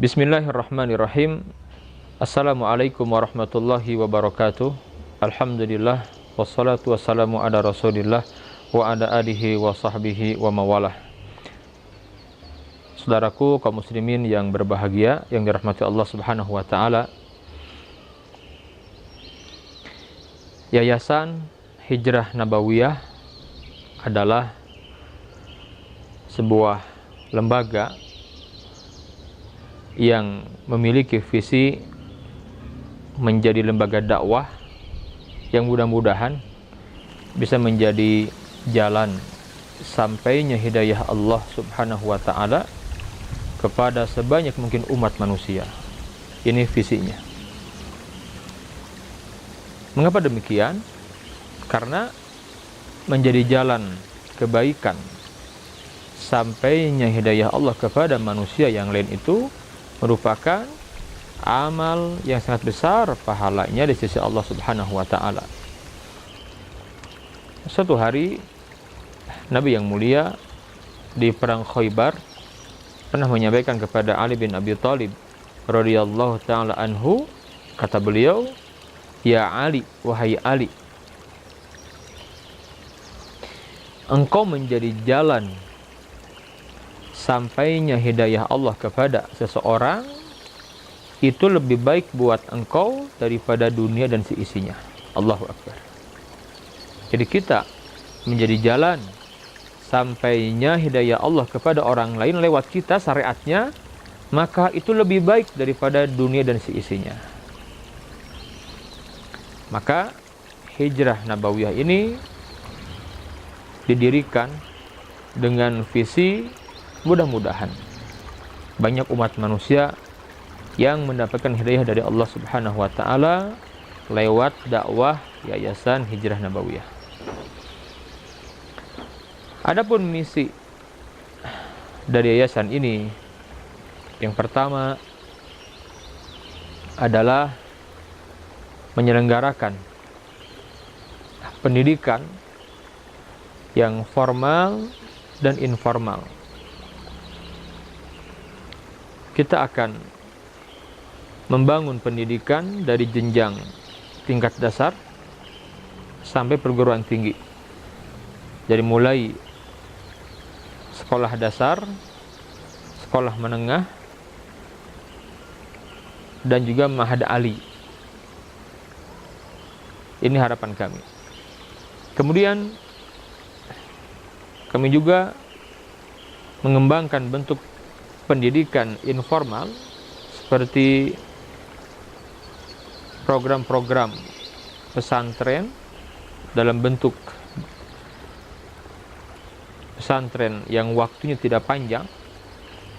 Bismillahirrahmanirrahim. Assalamualaikum warahmatullahi wabarakatuh. Alhamdulillah, wassalatu wassalamu ala rasulillah wa ala alihi wa sahbihi wa mawalah. Saudaraku kaum muslimin yang berbahagia, yang dirahmati Allah subhanahu wa ta'ala, Yayasan Hijrah Nabawiyah adalah sebuah lembaga yang memiliki visi menjadi lembaga dakwah yang mudah-mudahan bisa menjadi jalan sampainya hidayah Allah subhanahu wa ta'ala kepada sebanyak mungkin umat manusia. Ini visinya. Mengapa demikian? Karena menjadi jalan kebaikan sampainya hidayah Allah kepada manusia yang lain itu merupakan amal yang sangat besar pahalanya di sisi Allah subhanahu wa ta'ala. Suatu hari Nabi yang mulia di perang Khaybar pernah menyampaikan kepada Ali bin Abi Thalib radhiyallahu ta'ala anhu, kata beliau, "Ya Ali, wahai Ali, engkau menjadi jalan sampainya hidayah Allah kepada seseorang itu lebih baik buat engkau daripada dunia dan seisinya." Allahu Akbar. Jadi kita menjadi jalan sampainya hidayah Allah kepada orang lain lewat kita syariatnya, maka itu lebih baik daripada dunia dan seisinya. Maka Hijrah Nabawiyah ini didirikan dengan visi mudah-mudahan banyak umat manusia yang mendapatkan hidayah dari Allah subhanahu wa ta'ala lewat dakwah Yayasan Hijrah Nabawiyah. Adapun misi dari yayasan ini, yang pertama adalah menyelenggarakan pendidikan yang formal dan informal. Kita akan membangun pendidikan dari jenjang tingkat dasar sampai perguruan tinggi. Jadi mulai sekolah dasar, sekolah menengah, dan juga ma'had ali. Ini harapan kami. Kemudian kami juga mengembangkan bentuk pendidikan informal seperti program-program pesantren dalam bentuk pesantren yang waktunya tidak panjang,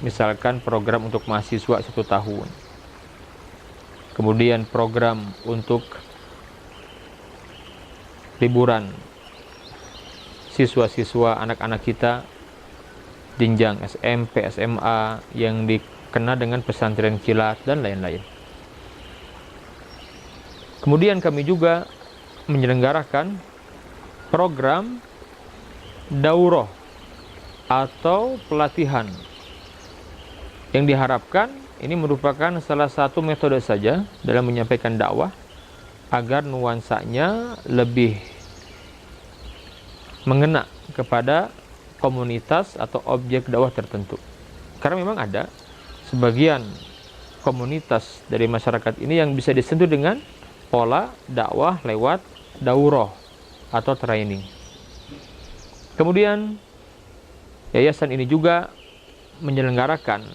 misalkan program untuk mahasiswa 1 tahun, kemudian program untuk liburan siswa-siswa anak-anak kita jenjang SMP, SMA yang dikena dengan pesantren kilat dan lain-lain. Kemudian kami juga menyelenggarakan program daurah atau pelatihan yang diharapkan ini merupakan salah satu metode saja dalam menyampaikan dakwah agar nuansanya lebih mengena kepada komunitas atau objek dakwah tertentu. Karena memang ada sebagian komunitas dari masyarakat ini yang bisa disentuh dengan pola dakwah lewat daurah atau training. Kemudian yayasan ini juga menyelenggarakan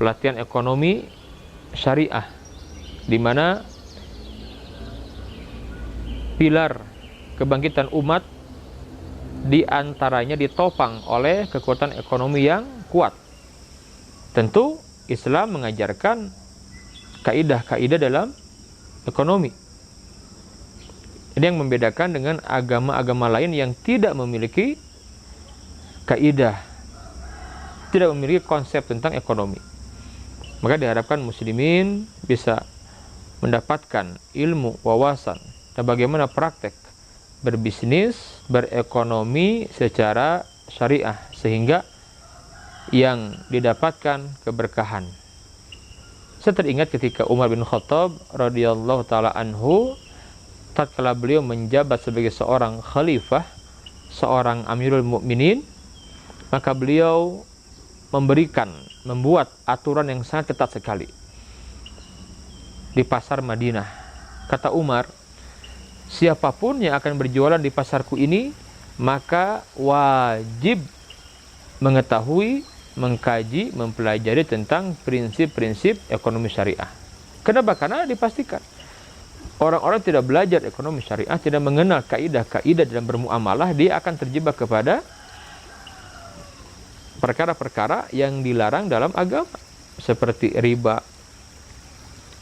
pelatihan ekonomi syariah, di mana pilar kebangkitan umat di antaranya ditopang oleh kekuatan ekonomi yang kuat. Tentu Islam mengajarkan kaidah-kaidah dalam ekonomi. Ini yang membedakan dengan agama-agama lain yang tidak memiliki kaidah, tidak memiliki konsep tentang ekonomi. Maka diharapkan muslimin bisa mendapatkan ilmu, wawasan, dan bagaimana praktek berbisnis, berekonomi secara syariah, sehingga yang didapatkan keberkahan, Saya teringat ketika Umar bin Khattab radhiyallahu taala anhu, tatkala beliau menjabat sebagai seorang khalifah, seorang Amirul Mukminin, maka beliau membuat aturan yang sangat ketat sekali di pasar Madinah. Kata Umar, siapapun yang akan berjualan di pasarku ini, maka wajib mengetahui, mengkaji, mempelajari tentang prinsip-prinsip ekonomi syariah. Kenapa? Karena dipastikan orang-orang tidak belajar ekonomi syariah, tidak mengenal kaidah-kaidah dalam bermuamalah, dia akan terjebak kepada perkara-perkara yang dilarang dalam agama, seperti riba,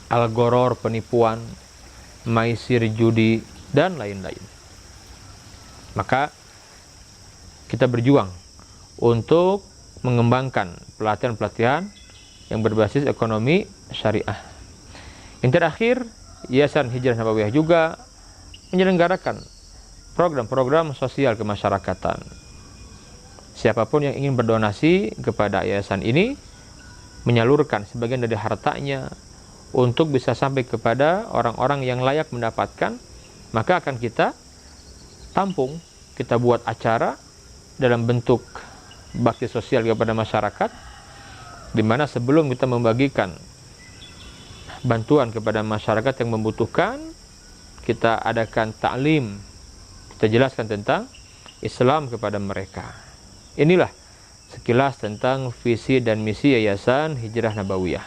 al-gharar, penipuan, maisir, judi, dan lain-lain. Maka kita berjuang untuk mengembangkan pelatihan-pelatihan yang berbasis ekonomi syariah. Yang terakhir, Yayasan Hijrah Nabawiyah juga menyelenggarakan program-program sosial kemasyarakatan. Siapapun yang ingin berdonasi kepada yayasan ini, menyalurkan sebagian dari hartanya untuk bisa sampai kepada orang-orang yang layak mendapatkan, maka akan kita tampung, kita buat acara dalam bentuk bakti sosial kepada masyarakat, di mana sebelum kita membagikan bantuan kepada masyarakat yang membutuhkan, kita adakan ta'lim, kita jelaskan tentang Islam kepada mereka. Inilah sekilas tentang visi dan misi Yayasan Hijrah Nabawiyah.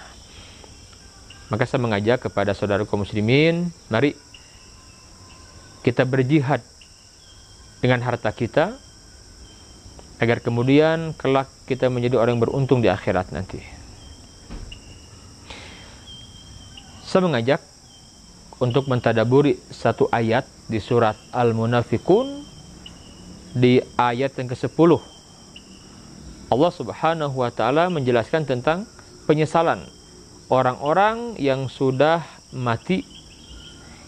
Maka saya mengajak kepada saudara kaum muslimin, mari kita berjihad dengan harta kita, agar kemudian kelak kita menjadi orang yang beruntung di akhirat nanti. Saya mengajak untuk mentadaburi satu ayat di surat Al-Munafiqun, di ayat yang ke-10. Allah Subhanahu wa taala menjelaskan tentang penyesalan orang-orang yang sudah mati,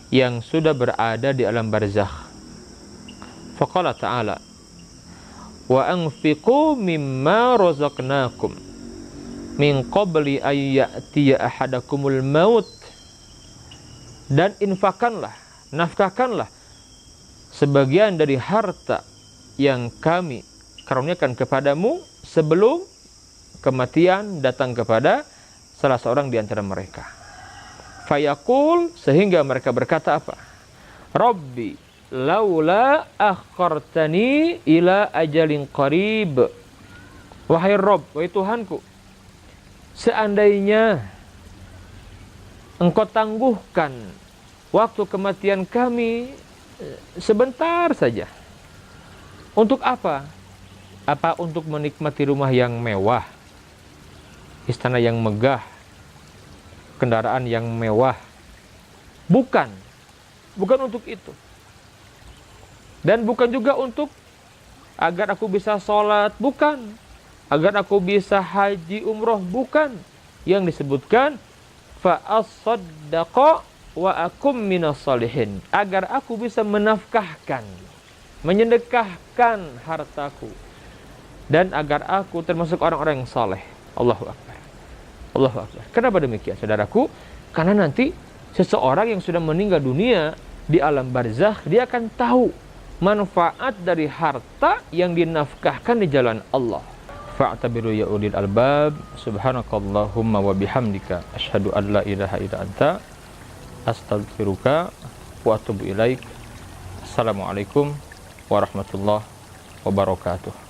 yang sudah berada di alam barzakh. Faqala ta'ala, wa anfiqu mimma razaqnakum min qabli ay ya'tiya ahadakumul maut, dan infakkanlah, nafkahkanlah sebagian dari harta yang kami karuniakan kepadamu sebelum kematian datang kepada salah seorang di antara mereka. Fayaqul, sehingga mereka berkata apa? Rabbi laula akhartani ila ajalin qarib. Wahai Rabb, wahai Tuhanku, seandainya Engkau tangguhkan waktu kematian kami sebentar saja. Untuk apa? Apa untuk menikmati rumah yang mewah, istana yang megah, kendaraan yang mewah? Bukan untuk itu. Dan bukan juga untuk agar aku bisa sholat, bukan. Agar aku bisa haji umroh, bukan. Yang disebutkan fa'as-saddaqa wa akum minas salihin, agar aku bisa menafkahkan, menyedekahkan hartaku, dan agar aku termasuk orang-orang yang saleh. Allahu Akbar. Allahu Akbar. Kenapa demikian, saudaraku? Karena nanti seseorang yang sudah meninggal dunia di alam barzakh, dia akan tahu manfaat dari harta yang dinafkahkan di jalan Allah. Fa'tabiru ya ulil albab. Subhanakallahumma wa bihamdika asyhadu an la ilaha illa anta astaghfiruka wa atubu ilaik. Assalamualaikum warahmatullahi wabarakatuh.